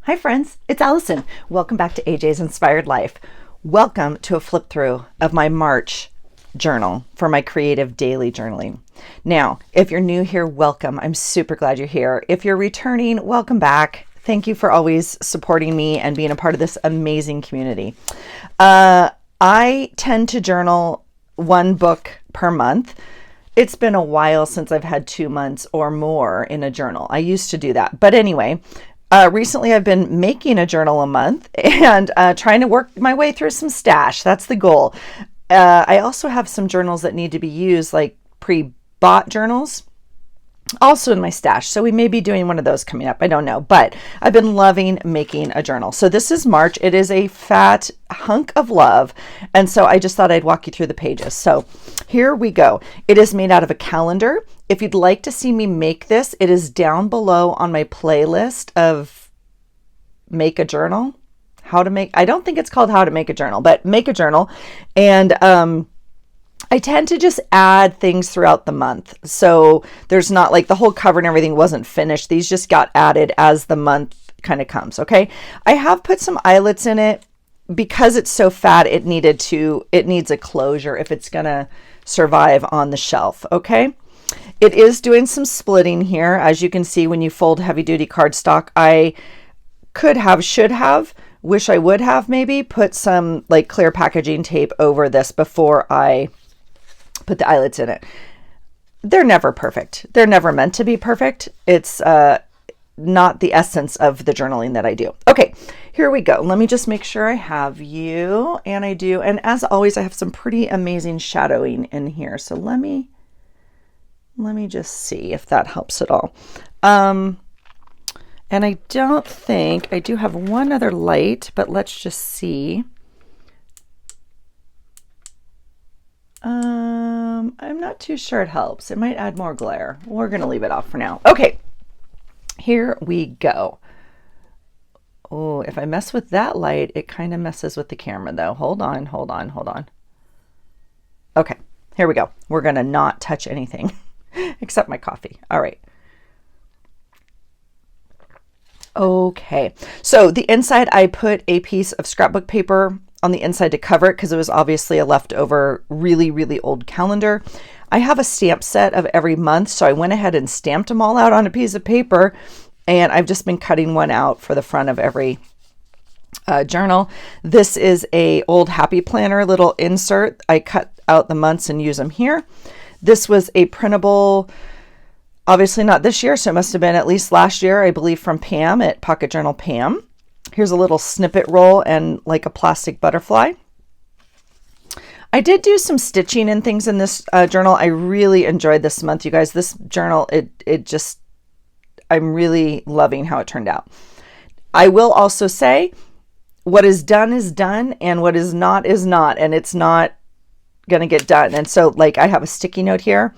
Hi friends, it's Allison. Welcome back to AJ's Inspired Life. Welcome to a flip through of my March journal for my creative daily journaling. Now, if you're new here, welcome. I'm super glad you're here. If you're returning, welcome back. Thank you for always supporting me and being a part of this amazing community. I tend to journal one book per month. It's been a while since I've had 2 months or more in a journal. I used to do that. But anyway, recently I've been making a journal a month and trying to work my way through some stash. That's the goal. I also have some journals that need to be used, like pre-bought journals, also in my stash. So we may be doing one of those coming up. I don't know, but I've been loving making a journal. So this is March. It is a fat hunk of love. And so I just thought I'd walk you through the pages. So here we go. It is made out of a calendar. If you'd like to see me make this, it is down below on my playlist of Make a Journal. I don't think it's called How to Make a Journal, but Make a Journal. And I tend to just add things throughout the month. So there's not like the whole cover and everything wasn't finished. These just got added as the month kind of comes. Okay. I have put some eyelets in it because it's so fat. It needs a closure if it's going to survive on the shelf. Okay. It is doing some splitting here. As you can see, when you fold heavy duty cardstock, I wish I would have maybe put some like clear packaging tape over this before I put the eyelets in it. They're never perfect. They're never meant to be perfect. It's not the essence of the journaling that I do. Okay, here we go. Let me just make sure I have you, and I do. And as always, I have some pretty amazing shadowing in here. So let me just see if that helps at all. And I don't think, I do have one other light, but let's just see. I'm not too sure it helps. It might add more glare. We're going to leave it off for now. Okay, here we go. Oh, if I mess with that light, it kind of messes with the camera though. Hold on. Okay, here we go. We're going to not touch anything except my coffee. All right. Okay, so the inside, I put a piece of scrapbook paper on the inside to cover it because it was obviously a leftover really, really old calendar. I have a stamp set of every month, so I went ahead and stamped them all out on a piece of paper, and I've just been cutting one out for the front of every journal. This is a old Happy Planner little insert. I cut out the months and use them here. This was a printable, obviously not this year, so it must have been at least last year, I believe, from Pam at Pocket Journal Pam. Here's a little snippet roll and like a plastic butterfly. I did do some stitching and things in this journal. I really enjoyed this month, you guys. This journal, I'm really loving how it turned out. I will also say what is done, and what is not, and it's not going to get done. And so like I have a sticky note here.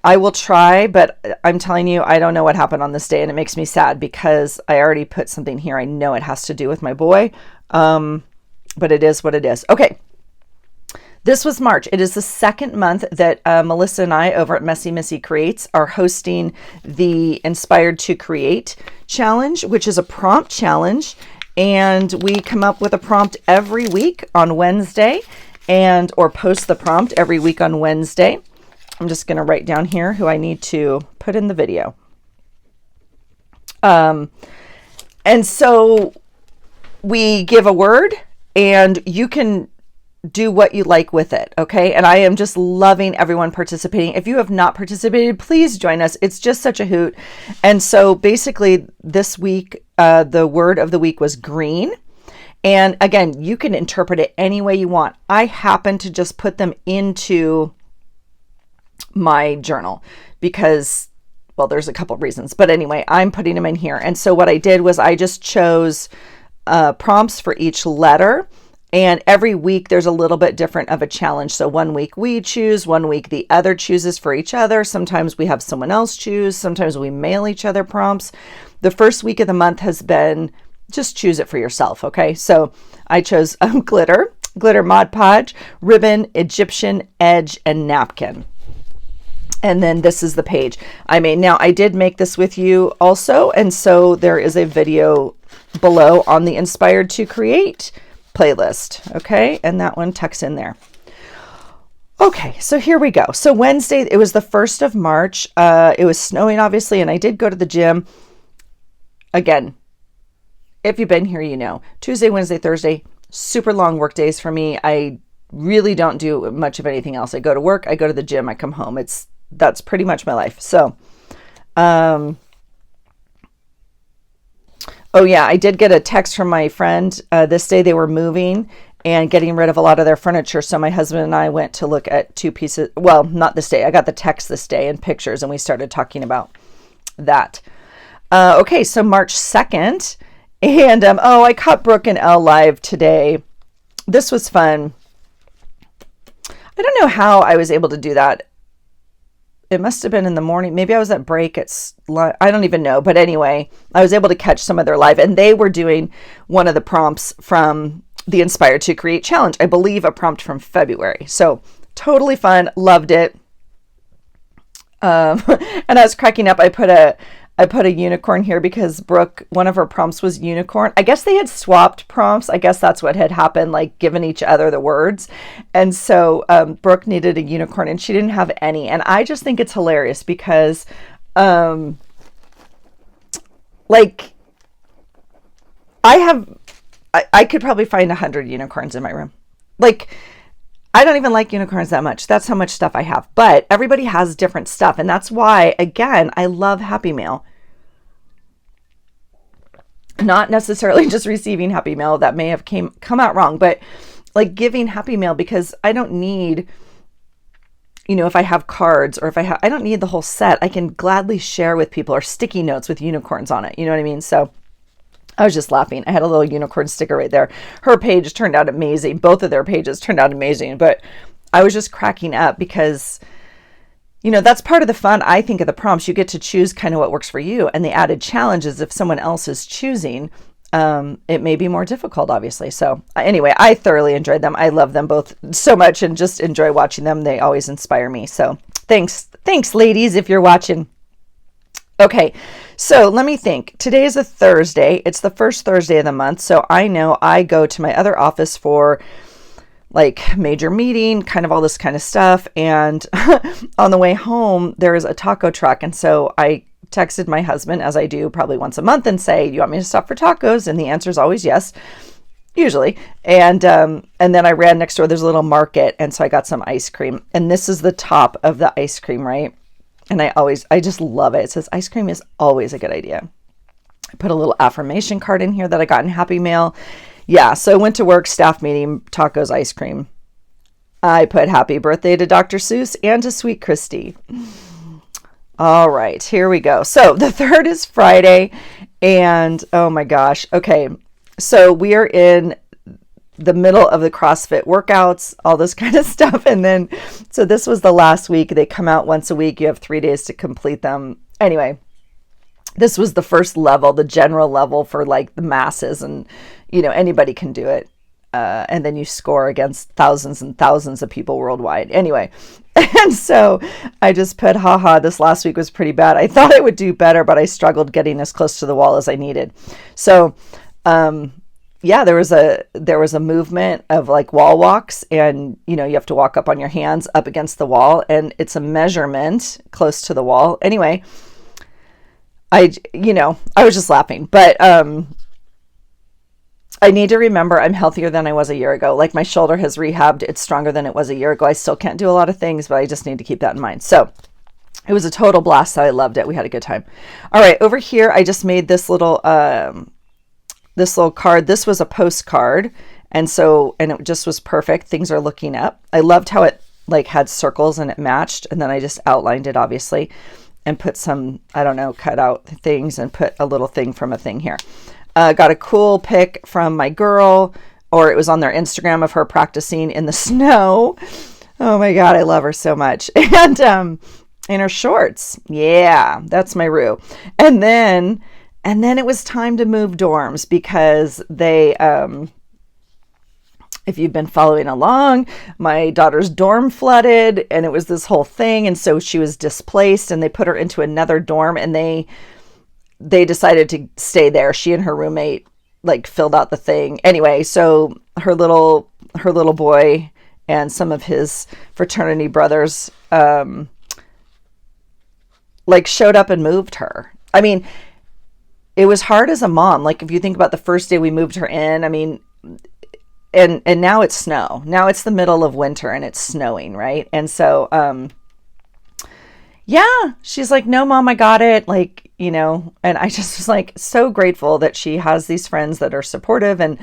I will try, but I'm telling you, I don't know what happened on this day, and it makes me sad because I already put something here. I know it has to do with my boy, but it is what it is. Okay, this was March. It is the second month that Melissa and I over at Messy Missy Creates are hosting the Inspired to Create Challenge, which is a prompt challenge, and we come up with a prompt every week on Wednesday, or post the prompt every week on Wednesday. I'm just going to write down here who I need to put in the video. And so we give a word and you can do what you like with it. Okay. And I am just loving everyone participating. If you have not participated, please join us. It's just such a hoot. And so basically this week, the word of the week was green. And again, you can interpret it any way you want. I happen to just put them into my journal because, well, there's a couple of reasons, but anyway, I'm putting them in here. And so what I did was I just chose prompts for each letter, and every week there's a little bit different of a challenge. So one week we choose, one week the other chooses for each other. Sometimes we have someone else choose, sometimes we mail each other prompts. The first week of the month has been just choose it for yourself. Okay, so I chose glitter, Mod Podge, ribbon, Egyptian, edge, and napkin. And then this is the page I made. Now, I did make this with you also, and so there is a video below on the Inspired to Create playlist, okay? And that one tucks in there. Okay, so here we go. So Wednesday, it was the 1st of March. It was snowing, obviously, and I did go to the gym. Again, if you've been here, you know, Tuesday, Wednesday, Thursday, super long work days for me. I really don't do much of anything else. I go to work, I go to the gym, I come home. That's pretty much my life. So, oh yeah, I did get a text from my friend this day. They were moving and getting rid of a lot of their furniture. So my husband and I went to look at 2 pieces. Well, not this day. I got the text this day and pictures, and we started talking about that. Okay, so March 2nd. And, I caught Brooke and Elle live today. This was fun. I don't know how I was able to do that. It must have been in the morning. Maybe I was at break I don't even know. But anyway, I was able to catch some of their live, and they were doing one of the prompts from the Inspired to Create Challenge. I believe a prompt from February. So totally fun. Loved it. And I was cracking up. I put a unicorn here because Brooke, one of her prompts was unicorn. I guess they had swapped prompts. I guess that's what had happened, like given each other the words. And so Brooke needed a unicorn and she didn't have any. And I just think it's hilarious because like I could probably find 100 unicorns in my room. Like, I don't even like unicorns that much. That's how much stuff I have. But everybody has different stuff. And that's why, again, I love Happy Mail. Not necessarily just receiving Happy Mail. That may have come out wrong. But like giving Happy Mail, because I don't need, if I have cards or I don't need the whole set. I can gladly share with people, or sticky notes with unicorns on it. You know what I mean? So I was just laughing. I had a little unicorn sticker right there. Her page turned out amazing. Both of their pages turned out amazing. But I was just cracking up because, that's part of the fun, I think, of the prompts. You get to choose kind of what works for you. And the added challenge is if someone else is choosing, it may be more difficult, obviously. So anyway, I thoroughly enjoyed them. I love them both so much and just enjoy watching them. They always inspire me. So thanks, ladies, if you're watching. Okay, so let me think. Today is a Thursday. It's the first Thursday of the month. So I know I go to my other office for like major meeting, kind of all this kind of stuff. And on the way home, there is a taco truck. And so I texted my husband, as I do probably once a month, and say, "You want me to stop for tacos?" And the answer is always yes, usually. And then I ran next door. There's a little market. And so I got some ice cream. And this is the top of the ice cream, right? And I just love it. It says ice cream is always a good idea. I put a little affirmation card in here that I got in Happy Mail. Yeah, so I went to work, staff meeting, tacos, ice cream. I put happy birthday to Dr. Seuss and to Sweet Christy. All right, here we go. So the 3rd is Friday, and oh my gosh. Okay, so we are in the middle of the CrossFit workouts, all this kind of stuff. And then, so this was the last week. They come out once a week. You have 3 days to complete them. Anyway, this was the first level, the general level for like the masses, and anybody can do it. And then you score against thousands and thousands of people worldwide. Anyway, and so I just put, haha, this last week was pretty bad. I thought I would do better, but I struggled getting as close to the wall as I needed. So, yeah, there was a movement of like wall walks, and you have to walk up on your hands up against the wall, and it's a measurement close to the wall. Anyway, I was just laughing, but I need to remember I'm healthier than I was a year ago. Like my shoulder has rehabbed. It's stronger than it was a year ago. I still can't do a lot of things, but I just need to keep that in mind. So it was a total blast. I loved it. We had a good time. All right, over here, I just made this little card. This was a postcard. And it just was perfect. Things are looking up. I loved how it like had circles and it matched. And then I just outlined it, obviously, and put some, cut out things and put a little thing from a thing here. Got a cool pic from my girl, or it was on their Instagram of her practicing in the snow. Oh my God, I love her so much. And in her shorts. Yeah, that's my Rue. And then it was time to move dorms because if you've been following along, my daughter's dorm flooded and it was this whole thing. And so she was displaced and they put her into another dorm and they decided to stay there. She and her roommate like filled out the thing. Anyway, so her little boy and some of his fraternity brothers like showed up and moved her. I mean, it was hard as a mom. Like if you think about the first day we moved her in, I mean, and now it's snow. Now it's the middle of winter and it's snowing, right? And so yeah, she's like, no, Mom, I got it. Like, you know, and I just was like so grateful that she has these friends that are supportive and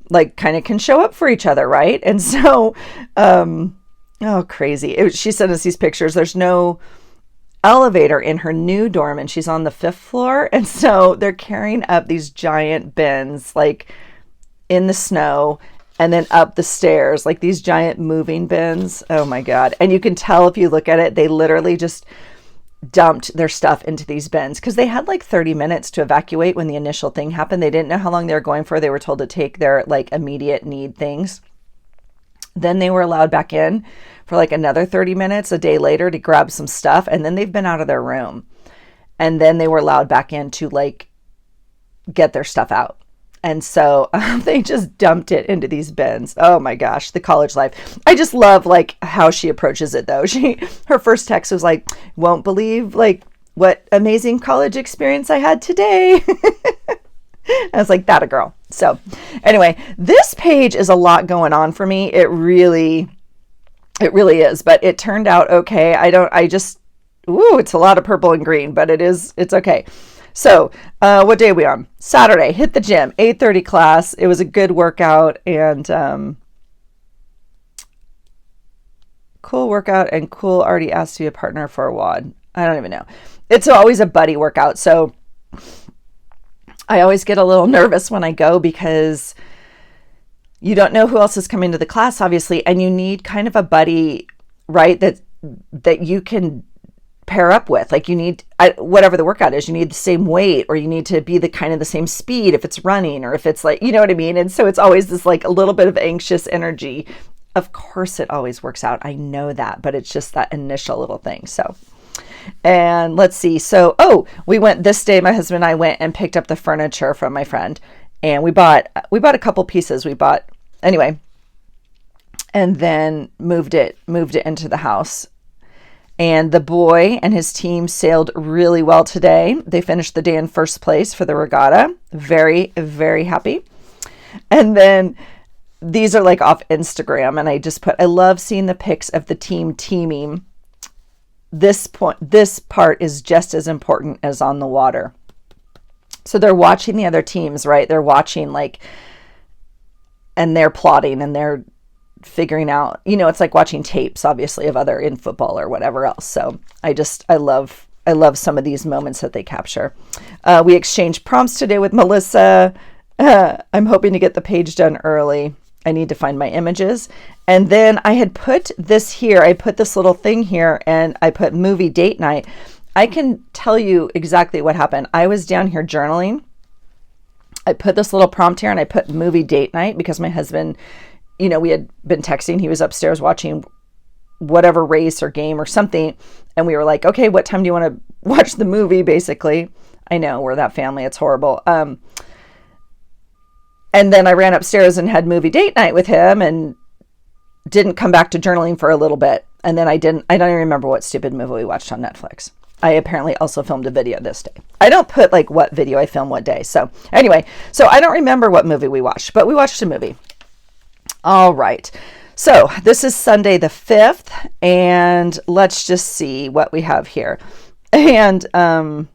like kind of can show up for each other, right? And so, oh, crazy. She sent us these pictures. There's no elevator in her new dorm and she's on the 5th floor. And so they're carrying up these giant bins like in the snow and then up the stairs, like these giant moving bins. Oh my God. And you can tell if you look at it, they literally just dumped their stuff into these bins because they had like 30 minutes to evacuate when the initial thing happened. They didn't know how long they were going for. They were told to take their like immediate need things. Then they were allowed back in for like another 30 minutes a day later to grab some stuff. And then they've been out of their room. And then they were allowed back in to like get their stuff out. And so they just dumped it into these bins. Oh my gosh, the college life. I just love like how she approaches it though. Her first text was like, won't believe like what amazing college experience I had today. I was like, that a girl. So anyway, this page is a lot going on for me. It really is, but it turned out okay. It's a lot of purple and green, but it's okay. So, what day are we on? Saturday, hit the gym, 8:30 class. It was a good workout and, cool workout and cool already asked to be a partner for a WOD. I don't even know. It's always a buddy workout. So I always get a little nervous when I go because you don't know who else is coming to the class, obviously. And you need kind of a buddy, right? That you can pair up with. Like you need, whatever the workout is, you need the same weight or you need to be the same speed if it's running or if it's like, you know what I mean? And so it's always this like a little bit of anxious energy. Of course it always works out. I know that, but it's just that initial little thing. So, and let's see. So, we went this day, my husband and I went and picked up the furniture from my friend and we bought a couple pieces. Anyway, and then moved it into the house. And the boy and his team sailed really well today. They finished the day in first place for the regatta. Very, very happy. And then these are like off Instagram. And I love seeing the pics of the team teaming. This part is just as important as on the water. So they're watching the other teams, right? They're watching and they're plotting and they're figuring out, it's like watching tapes, obviously, of other in football or whatever else. So I love some of these moments that they capture. We exchanged prompts today with Melissa. I'm hoping to get the page done early. I need to find my images. And then I had put this here. I put this little thing here and I put movie date night. I can tell you exactly what happened. I was down here journaling. I put this little prompt here and I put movie date night because my husband, we had been texting. He was upstairs watching whatever race or game or something. And we were like, okay, what time do you want to watch the movie? Basically, I know we're that family. It's horrible. And then I ran upstairs and had movie date night with him and didn't come back to journaling for a little bit. And then I don't even remember what stupid movie we watched on Netflix. I apparently also filmed a video this day. I don't put like what video I filmed what day. So anyway, I don't remember what movie we watched, but we watched a movie. All right. So this is Sunday the 5th, and let's just see what we have here. And, so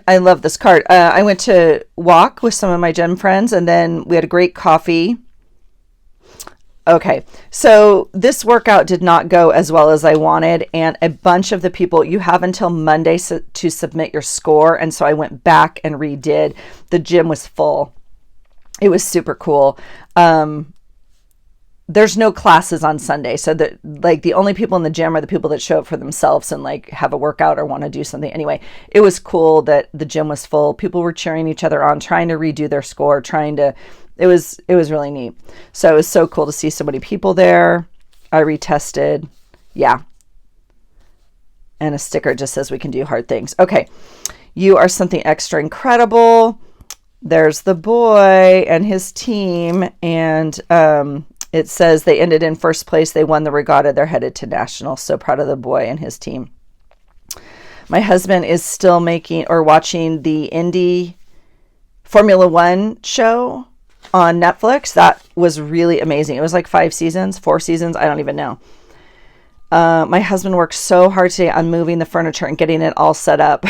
I love this card. I went to walk with some of my gym friends, and then we had a great coffee. Okay, so this workout did not go as well as I wanted, and a bunch of the people, you have until Monday to submit your score, and so I went back and redid. The gym was full. It was super cool. There's no classes on Sunday, so that the only people in the gym are the people that show up for themselves and have a workout or want to do something. Anyway, it was cool that the gym was full. People were cheering each other on, trying to redo their score, trying to it was really neat. So it was so cool to see so many people there. I retested. Yeah. And a sticker just says we can do hard things. Okay. You are something extra incredible. There's the boy and his team. And it says they ended in first place. They won the regatta. They're headed to nationals. So proud of the boy and his team. My husband is still watching the Indy Formula One show on Netflix. That was really amazing. It was like 4 seasons. I don't even know. My husband worked so hard today on moving the furniture and getting it all set up.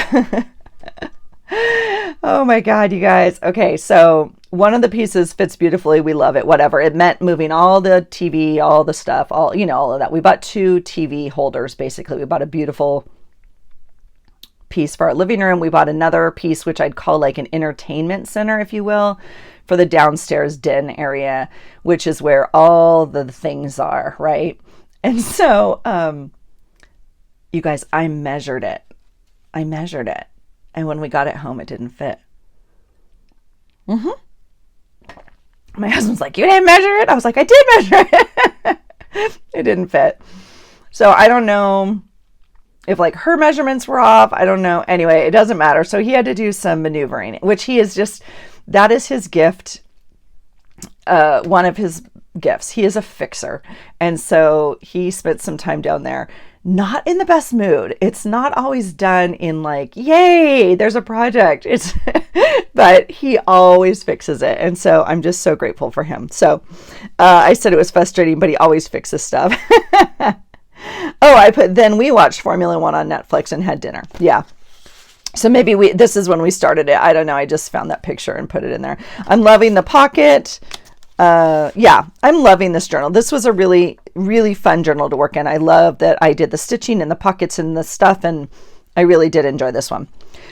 Oh my God, you guys. Okay, so one of the pieces fits beautifully. We love it, whatever. It meant moving all the TV, all the stuff, all of that. We bought 2 TV holders, basically. We bought a beautiful piece for our living room. We bought another piece, which I'd call like an entertainment center, if you will, for the downstairs den area, which is where all the things are, right? And so, you guys, I measured it. And when we got it home, it didn't fit. My husband's like, you didn't measure it? I was like, I did measure it. It didn't fit. So I don't know if like her measurements were off. I don't know. Anyway, it doesn't matter. So he had to do some maneuvering, which that is his gift. One of his gifts. He is a fixer. And so he spent some time down there, not in the best mood. It's not always done in like, yay, there's a project. But he always fixes it. And so I'm just so grateful for him. So I said it was frustrating, but he always fixes stuff. Then we watched Formula One on Netflix and had dinner. Yeah. So maybe this is when we started it. I don't know. I just found that picture and put it in there. I'm loving the pocket. Yeah, I'm loving this journal. This was a really, really fun journal to work in. I love that I did the stitching and the pockets and the stuff, and I really did enjoy this one.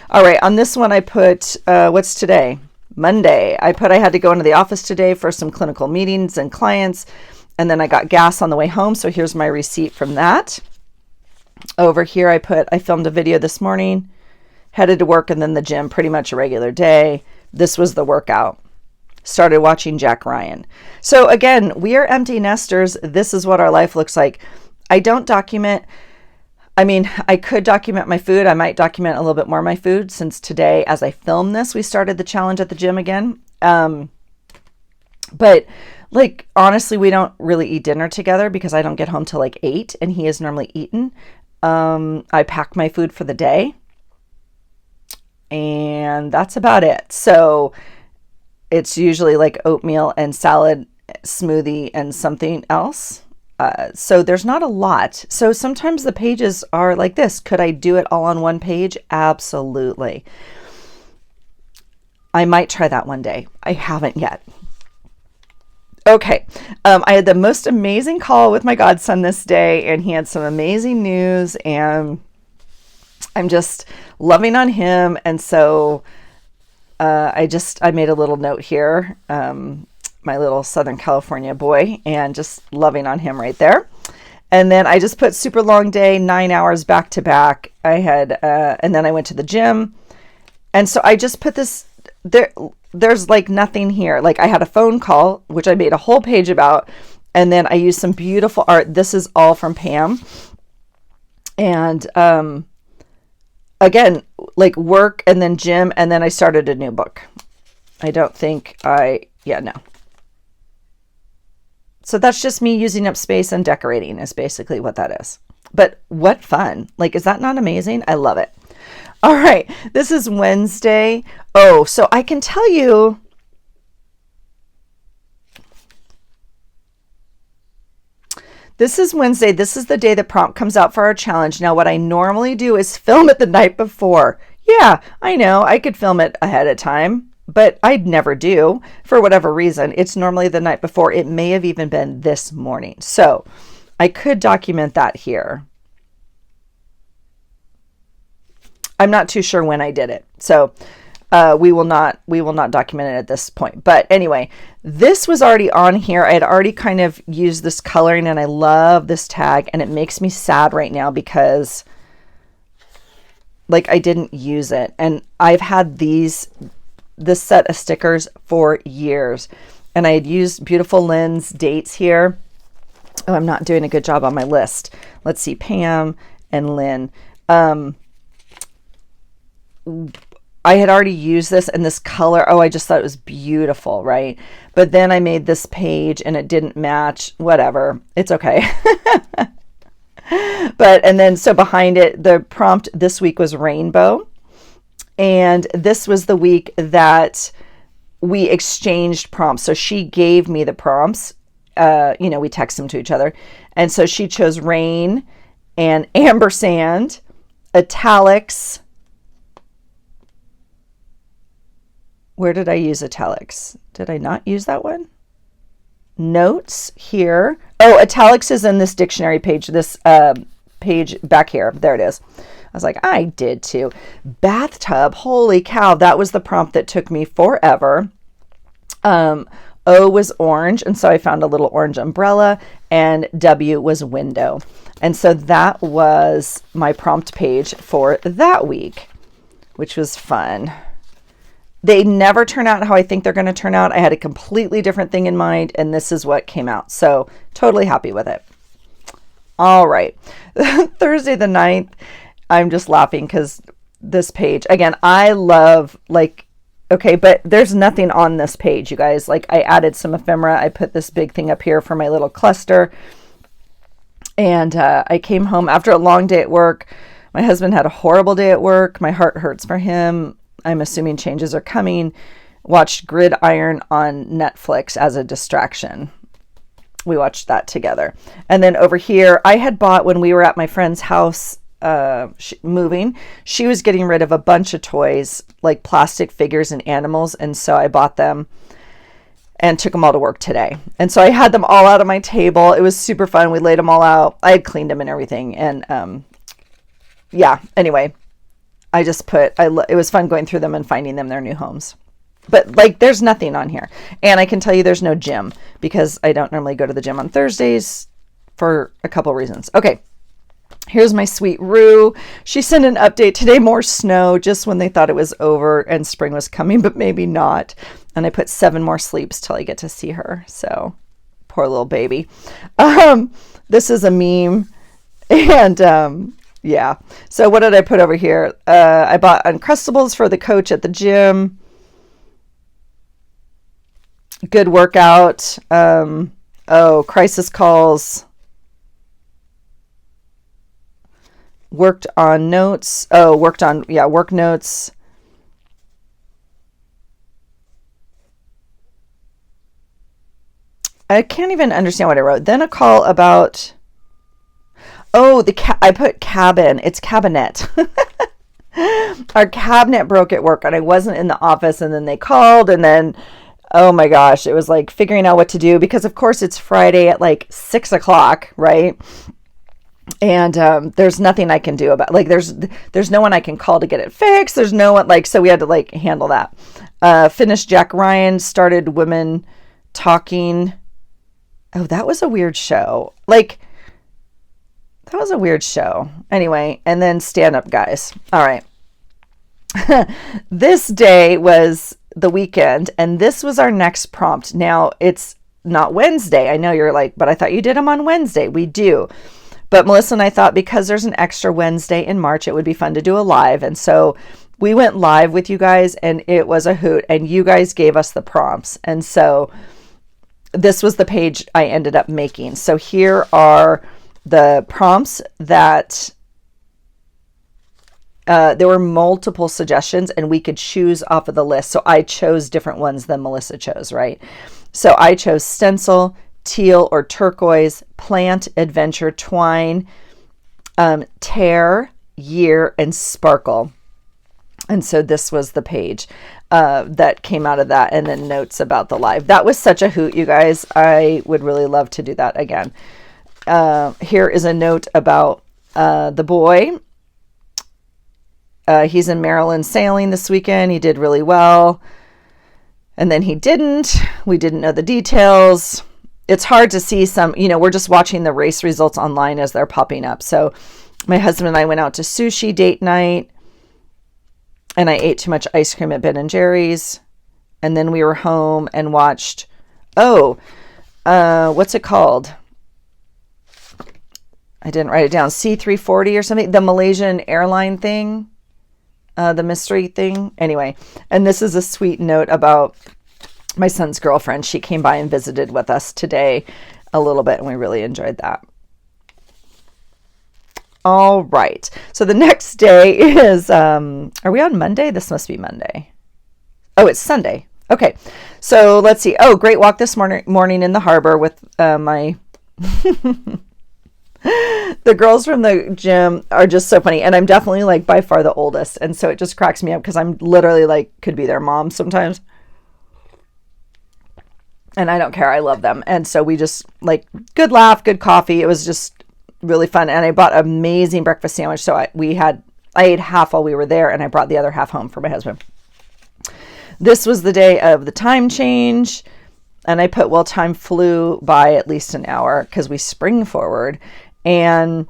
All right, on this one I put, what's today? Monday. I had to go into the office today for some clinical meetings and clients, and then I got gas on the way home, so here's my receipt from that. Over here I filmed a video this morning, headed to work and then the gym, pretty much a regular day. This was the workout. Started watching Jack Ryan. So again, we are empty nesters. This is what our life looks like. I don't document. I mean, I could document my food. I might document a little bit more of my food since today, as I film this, we started the challenge at the gym again. But like, honestly, we don't really eat dinner together because I don't get home till like 8 and he is normally eaten. I pack my food for the day and that's about it. So it's usually like oatmeal and salad, smoothie, and something else. So there's not a lot. So sometimes the pages are like this. Could I do it all on one page? Absolutely. I might try that one day. I haven't yet. Okay. I had the most amazing call with my godson this day, and he had some amazing news, and I'm just loving on him. And so I made a little note here, my little Southern California boy, and just loving on him right there. And then I just put super long day, 9 hours back to back. I had, and then I went to the gym. And so I just put this there's like nothing here. Like I had a phone call, which I made a whole page about. And then I used some beautiful art. This is all from Pam. And, again, like work and then gym, and then I started a new book. No. So that's just me using up space and decorating is basically what that is. But what fun. Like, is that not amazing? I love it. All right. This is Wednesday. Oh, so I can tell you, this is Wednesday. This is the day the prompt comes out for our challenge. Now, what I normally do is film it the night before. Yeah, I know. I could film it ahead of time, but I'd never do for whatever reason. It's normally the night before. It may have even been this morning. So I could document that here. I'm not too sure when I did it. So we will not document it at this point. But anyway, this was already on here. I had already kind of used this coloring, and I love this tag, and it makes me sad right now because like I didn't use it. And I've had this set of stickers for years. And I had used Beautiful Lynn's dates here. Oh, I'm not doing a good job on my list. Let's see, Pam and Lynn. I had already used this and this color. Oh, I just thought it was beautiful, right? But then I made this page and it didn't match. Whatever. It's okay. And then so behind it, the prompt this week was rainbow. And this was the week that we exchanged prompts. So she gave me the prompts. We text them to each other. And so she chose rain and ampersand, italics. Where did I use italics? Did I not use that one? Notes here. Oh, italics is in this dictionary page, this page back here. There it is. I was like, I did too. Bathtub. Holy cow. That was the prompt that took me forever. O was orange, and so I found a little orange umbrella, and W was window. And so that was my prompt page for that week, which was fun. They never turn out how I think they're going to turn out. I had a completely different thing in mind, and this is what came out. So totally happy with it. All right. Thursday the 9th, I'm just laughing because this page, again, I love okay, but there's nothing on this page, you guys. Like I added some ephemera. I put this big thing up here for my little cluster. And I came home after a long day at work. My husband had a horrible day at work. My heart hurts for him. I'm assuming changes are coming. Watched Gridiron on Netflix as a distraction. We watched that together. And then over here, I had bought when we were at my friend's house moving, she was getting rid of a bunch of toys, like plastic figures and animals. And so I bought them and took them all to work today. And so I had them all out on my table. It was super fun. We laid them all out. I had cleaned them and everything. And anyway, I just it was fun going through them and finding them their new homes. But there's nothing on here. And I can tell you there's no gym because I don't normally go to the gym on Thursdays for a couple reasons. Okay. Here's my sweet Rue. She sent an update today, more snow, just when they thought it was over and spring was coming, but maybe not. And I put 7 more sleeps till I get to see her. So poor little baby. This is a meme. And yeah. So what did I put over here? I bought Uncrustables for the coach at the gym. Good workout. Crisis calls. Worked on notes. Work notes. I can't even understand what I wrote. Then a call about, I put cabin. It's cabinet. Our cabinet broke at work and I wasn't in the office, and then they called, and then, oh my gosh, it was like figuring out what to do because of course it's Friday at 6:00, right? And there's nothing I can do about there's no one I can call to get it fixed. There's no one so we had to handle that. Finished Jack Ryan, started Women Talking. Oh, that was a weird show. That was a weird show. Anyway, and then Stand Up Guys. All right. This day was the weekend, and this was our next prompt. Now, it's not Wednesday. I know you're like, but I thought you did them on Wednesday. We do. But Melissa and I thought because there's an extra Wednesday in March, it would be fun to do a live. And so we went live with you guys, and it was a hoot. And you guys gave us the prompts. And so this was the page I ended up making. So here are the prompts that there were multiple suggestions, and we could choose off of the list. So I chose different ones than Melissa chose, right? So I chose stencil, teal or turquoise, plant, adventure, twine, tear, year, and sparkle. And so this was the page that came out of that, and then notes about the live. That was such a hoot, you guys. I would really love to do that again. Here is a note about the boy. He's in Maryland sailing this weekend. He did really well. And then he didn't. We didn't know the details. It's hard to see some, we're just watching the race results online as they're popping up. So my husband and I went out to sushi date night, and I ate too much ice cream at Ben and Jerry's. And then we were home and watched Oh, what's it called? I didn't write it down. C340 or something. The Malaysian airline thing. The mystery thing. Anyway, and this is a sweet note about my son's girlfriend. She came by and visited with us today a little bit, and we really enjoyed that. All right. So the next day is, are we on Monday? This must be Monday. Oh, it's Sunday. Okay. So let's see. Oh, great walk this morning in the harbor with my... The girls from the gym are just so funny. And I'm definitely like by far the oldest. And so it just cracks me up because I'm literally like, could be their mom sometimes. And I don't care. I love them. And so we just like good laugh, good coffee. It was just really fun. And I bought an amazing breakfast sandwich. So I ate half while we were there and I brought the other half home for my husband. This was the day of the time change. And I put, well, time flew by at least an hour because we spring forward. And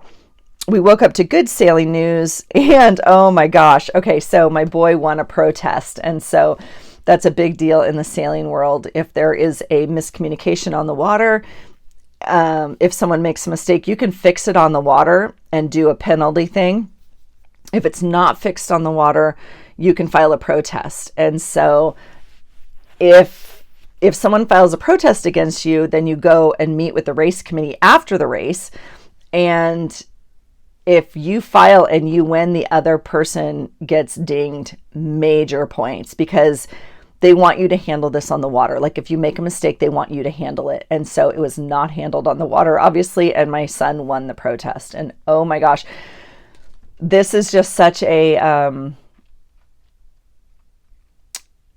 we woke up to good sailing news. And oh my gosh. Okay, so my boy won a protest. And so that's a big deal in the sailing world. If there is a miscommunication on the water, if someone makes a mistake, you can fix it on the water and do a penalty thing. If it's not fixed on the water, you can file a protest. And so if someone files a protest against you, then you go and meet with the race committee after the race. And if you file and you win, the other person gets dinged major points because they want you to handle this on the water. Like if you make a mistake, they want you to handle it. And so it was not handled on the water, obviously. And my son won the protest. And oh my gosh, this is just such a,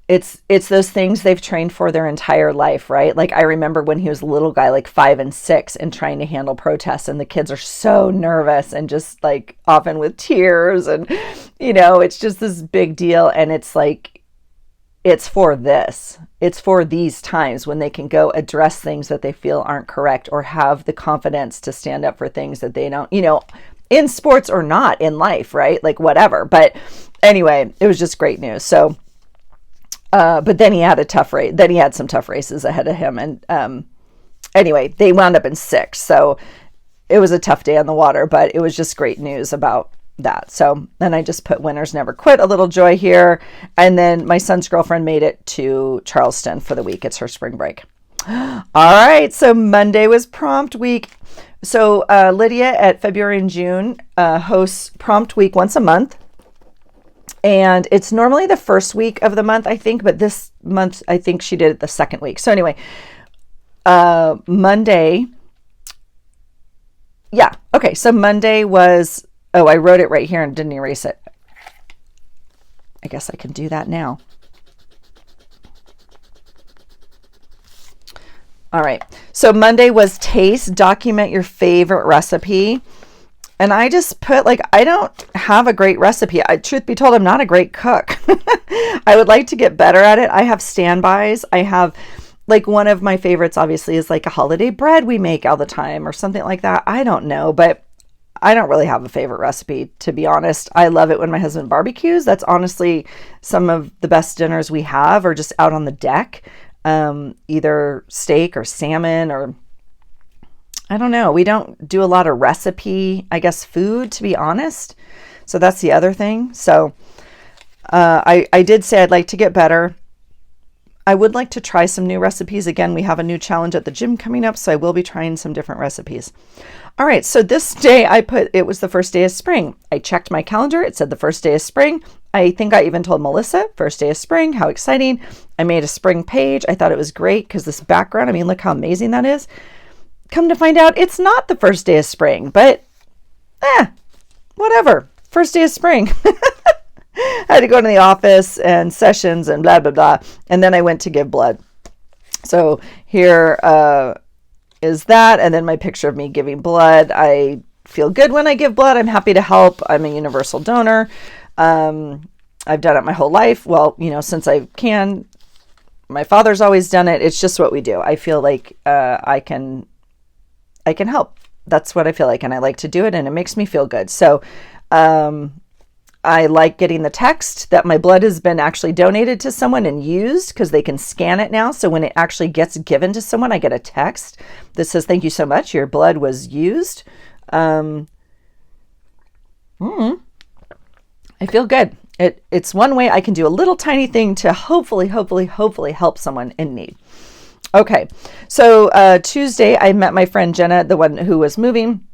it's those things they've trained for their entire life, right? Like I remember when he was a little guy, like 5 and 6 and trying to handle protests, and the kids are so nervous and just like often with tears, and it's just this big deal. And it's like, it's for these times when they can go address things that they feel aren't correct or have the confidence to stand up for things that they don't, in sports or not in life, right? Like whatever. But anyway, it was just great news. So, but then he had a tough race. Then he had some tough races ahead of him. And anyway, they wound up in 6th. So it was a tough day on the water, but it was just great news about that. So then I just put winners never quit, a little joy here. And then my son's girlfriend made it to Charleston for the week. It's her spring break. All right. So Monday was prompt week. So Lydia at February and June hosts prompt week once a month. And it's normally the first week of the month, I think, but this month, I think she did it the second week. So anyway, Monday. Yeah. Okay. So Monday was, I wrote it right here and didn't erase it. I guess I can do that now. All right. So Monday was taste, document your favorite recipe. And I just put I don't have a great recipe. Truth be told, I'm not a great cook. I would like to get better at it. I have standbys. I have one of my favorites obviously is like a holiday bread we make all the time or something like that. I don't know, but I don't really have a favorite recipe, to be honest. I love it when my husband barbecues. That's honestly some of the best dinners we have are just out on the deck. Either steak or salmon or I don't know. We don't do a lot of recipe, I guess, food, to be honest. So that's the other thing. So I did say I'd like to get better. I would like to try some new recipes. Again, we have a new challenge at the gym coming up, so I will be trying some different recipes. All right, so this day I put, it was the first day of spring. I checked my calendar. It said the first day of spring. I think I even told Melissa, first day of spring, how exciting. I made a spring page. I thought it was great because this background, I mean, look how amazing that is. Come to find out, it's not the first day of spring, but whatever. First day of spring. I had to go to the office and sessions and blah, blah, blah. And then I went to give blood. So here is that. And then my picture of me giving blood. I feel good when I give blood. I'm happy to help. I'm a universal donor. I've done it my whole life. Well, since I can. My father's always done it. It's just what we do. I feel like I can help. That's what I feel like. And I like to do it and it makes me feel good. So I like getting the text that my blood has been actually donated to someone and used, because they can scan it now. So when it actually gets given to someone, I get a text that says, thank you so much, your blood was used. I feel good. It's one way I can do a little tiny thing to hopefully help someone in need. Okay, so Tuesday I met my friend Jenna, the one who was moving,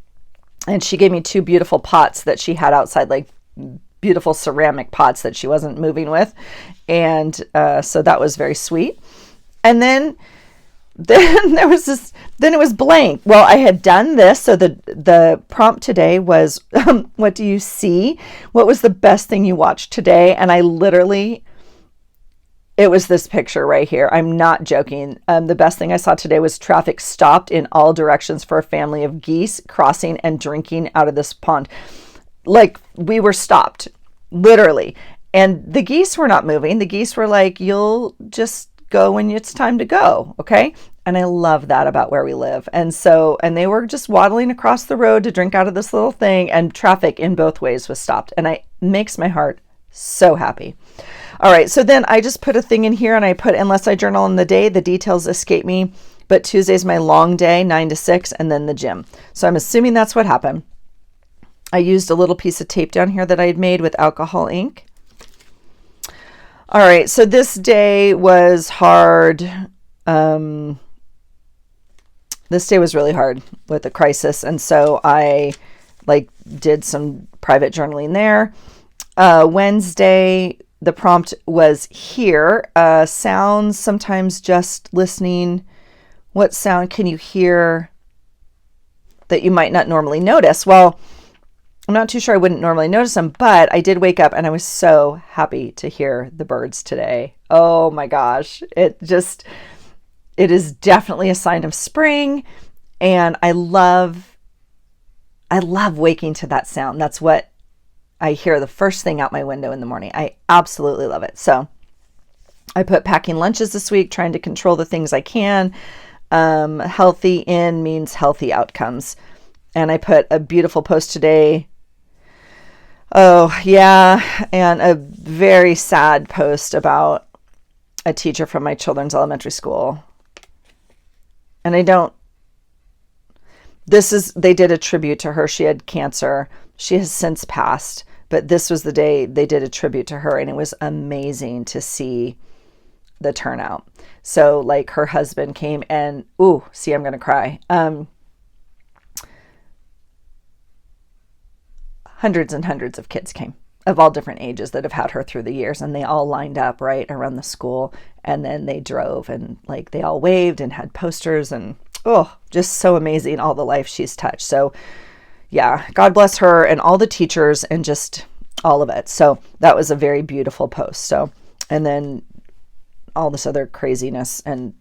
and she gave me 2 beautiful pots that she had outside, like beautiful ceramic pots that she wasn't moving with. And so that was very sweet. And then there was this, then it was blank. Well, I had done this. So the prompt today was, what do you see? What was the best thing you watched today? And I literally, it was this picture right here. I'm not joking. The best thing I saw today was traffic stopped in all directions for a family of geese crossing and drinking out of this pond. Like, we were stopped, literally. And the geese were not moving. The geese were like, you'll just go when it's time to go. Okay. And I love that about where we live. And they were just waddling across the road to drink out of this little thing, and traffic in both ways was stopped. And it makes my heart so happy. All right. So then I just put a thing in here, and I put, unless I journal in the day, the details escape me. But Tuesday's my long day, 9 to 6, and then the gym. So I'm assuming that's what happened. I used a little piece of tape down here that I had made with alcohol ink. All right, so this day was hard. This day was really hard with the crisis, and so I did some private journaling there. Wednesday, the prompt was here. Sounds, sometimes just listening. What sound can you hear that you might not normally notice? Well, I'm not too sure I wouldn't normally notice them, but I did wake up and I was so happy to hear the birds today. Oh my gosh. It is definitely a sign of spring, and I love waking to that sound. That's what I hear the first thing out my window in the morning. I absolutely love it. So I put packing lunches this week, trying to control the things I can. Healthy in means healthy outcomes. And I put a beautiful post today. Oh, yeah. And a very sad post about a teacher from my children's elementary school. And they did a tribute to her. She had cancer. She has since passed, but this was the day they did a tribute to her, and it was amazing to see the turnout. So her husband came and, I'm going to cry. Hundreds and hundreds of kids came of all different ages that have had her through the years, and they all lined up right around the school, and then they drove, and they all waved and had posters, and just so amazing, all the life she's touched. So yeah, God bless her and all the teachers and just all of it. So that was a very beautiful post. So, and then all this other craziness and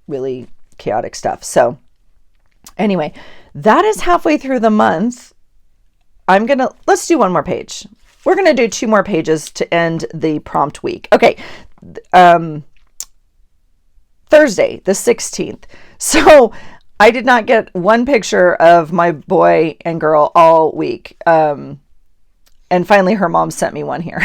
really chaotic stuff. So anyway, that is halfway through the month. Let's do one more page. We're going to do 2 more pages to end the prompt week. Okay. Thursday, the 16th. So I did not get one picture of my boy and girl all week. And finally her mom sent me one here.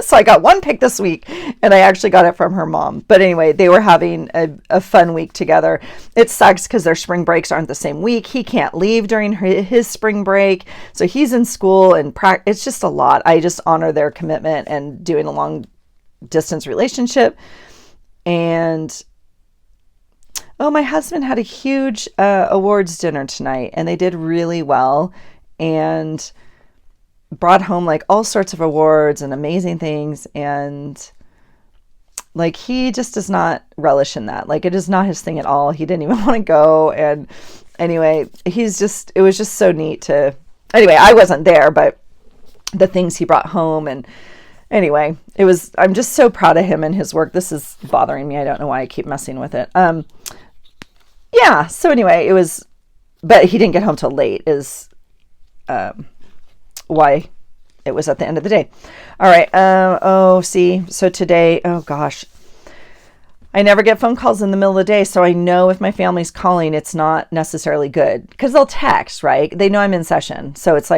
So I got one pic this week, and I actually got it from her mom. But anyway, they were having a fun week together. It sucks because their spring breaks aren't the same week. He can't leave during his spring break. So he's in school, and it's just a lot. I just honor their commitment and doing a long distance relationship. And my husband had a huge awards dinner tonight, and they did really well, and brought home all sorts of awards and amazing things. And he just does not relish in that. It is not his thing at all. He didn't even want to go. And anyway, it was just so neat anyway, I wasn't there, but the things he brought home, and anyway, I'm just so proud of him and his work. This is bothering me. I don't know why I keep messing with it. Yeah. So anyway, but he didn't get home till late is, why it was at the end of the day. All right. So today, oh gosh, I never get phone calls in the middle of the day. So I know if my family's calling, it's not necessarily good, because they'll text, right? They know I'm in session. So it's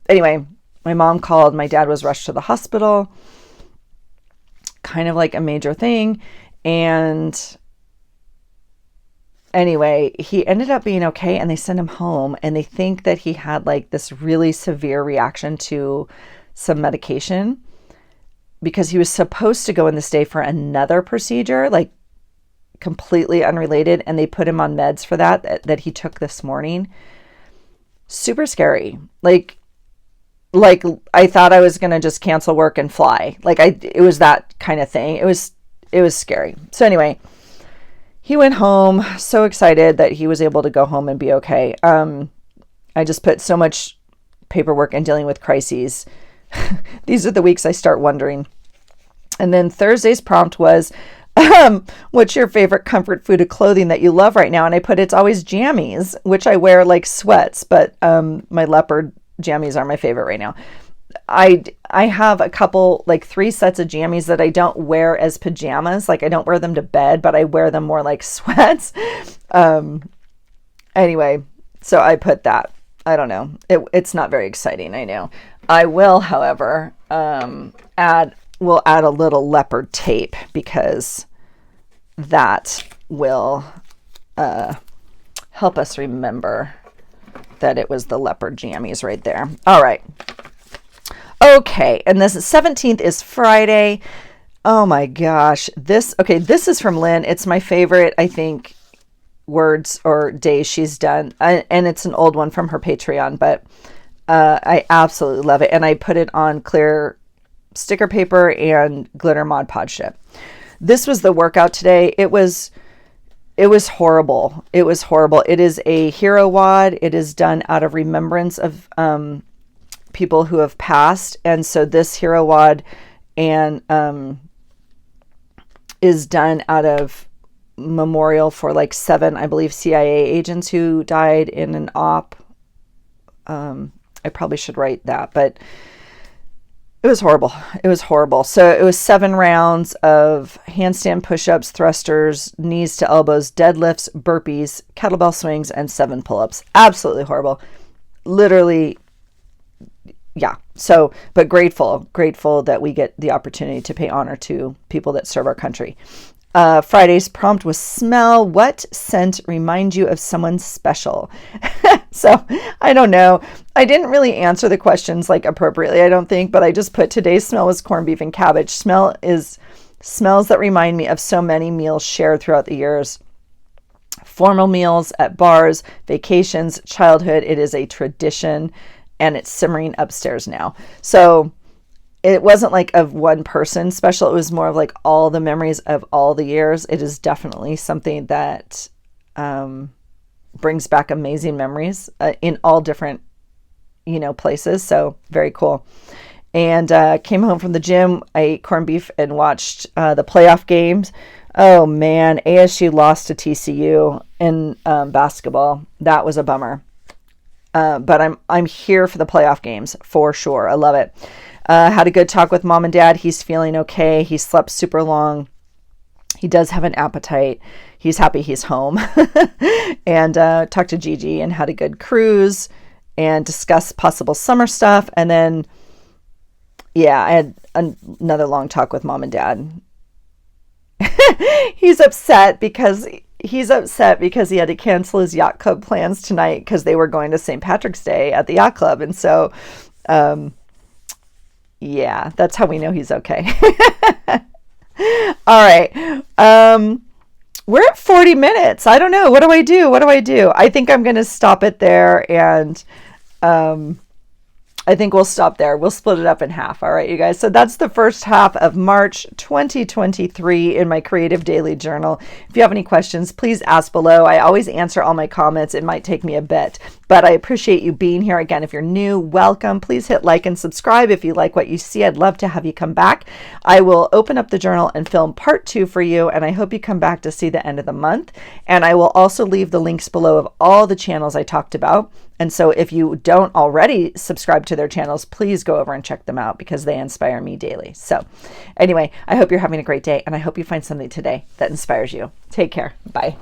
anyway, my mom called. My dad was rushed to the hospital, kind of like a major thing. And anyway, he ended up being okay, and they sent him home, and they think that he had like this really severe reaction to some medication because he was supposed to go in this day for another procedure, like completely unrelated, and they put him on meds for that he took this morning. Super scary. Like I thought I was going to just cancel work and fly. It was that kind of thing. It was scary. So anyway, he went home, so excited that he was able to go home and be okay. I just put so much paperwork in dealing with crises. These are the weeks I start wondering. And then Thursday's prompt was, what's your favorite comfort food or clothing that you love right now? And I put, it's always jammies, which I wear like sweats, but my leopard jammies are my favorite right now. I have a couple, like 3 sets of jammies that I don't wear as pajamas. Like I don't wear them to bed, but I wear them more like sweats. Anyway, so I put that. I don't know. It's not very exciting, I know. I will, however, add a little leopard tape because that will help us remember that it was the leopard jammies right there. All right. Okay, and this 17th is Friday. Oh my gosh. This is from Lynn. It's my favorite, I think, words or days she's done. And it's an old one from her Patreon, but I absolutely love it. And I put it on clear sticker paper and glitter Mod Podge chip. This was the workout today. It was horrible. It was horrible. It is a hero wad. It is done out of remembrance of people who have passed. And so this hero wad and is done out of memorial for like 7, I believe, CIA agents who died in an op. I probably should write that, but it was horrible. It was horrible. So it was 7 rounds of handstand push-ups, thrusters, knees to elbows, deadlifts, burpees, kettlebell swings, and 7 pull-ups. Absolutely horrible. Literally, yeah. So, but grateful that we get the opportunity to pay honor to people that serve our country. Friday's prompt was smell. What scent reminds you of someone special? So I don't know. I didn't really answer the questions like appropriately, I don't think, but I just put today's smell was corned beef and cabbage. Smells that remind me of so many meals shared throughout the years. Formal meals at bars, vacations, childhood. It is a tradition and it's simmering upstairs now. So it wasn't like of one person special. It was more of like all the memories of all the years. It is definitely something that brings back amazing memories in all different, places. So very cool. And came home from the gym. I ate corned beef and watched the playoff games. Oh man, ASU lost to TCU in basketball. That was a bummer. But I'm here for the playoff games for sure. I love it. Had a good talk with mom and dad. He's feeling okay. He slept super long. He does have an appetite. He's happy he's home. And talked to Gigi and had a good cruise and discussed possible summer stuff. And then, yeah, I had another long talk with mom and dad. He's upset because he had to cancel his yacht club plans tonight because they were going to St. Patrick's Day at the yacht club. And so, yeah, that's how we know he's okay. All right. We're at 40 minutes. I don't know. What do I do? I think I'm going to stop it there. And I think we'll stop there. We'll split it up in half. All right, you guys. So that's the first half of March 2023 in my Creative Daily Journal. If you have any questions, please ask below. I always answer all my comments. It might take me a bit, but I appreciate you being here. Again, if you're new, welcome. Please hit like and subscribe if you like what you see. I'd love to have you come back. I will open up the journal and film part 2 for you, and I hope you come back to see the end of the month. And I will also leave the links below of all the channels I talked about. And so if you don't already subscribe to their channels, please go over and check them out because they inspire me daily. So anyway, I hope you're having a great day and I hope you find something today that inspires you. Take care. Bye.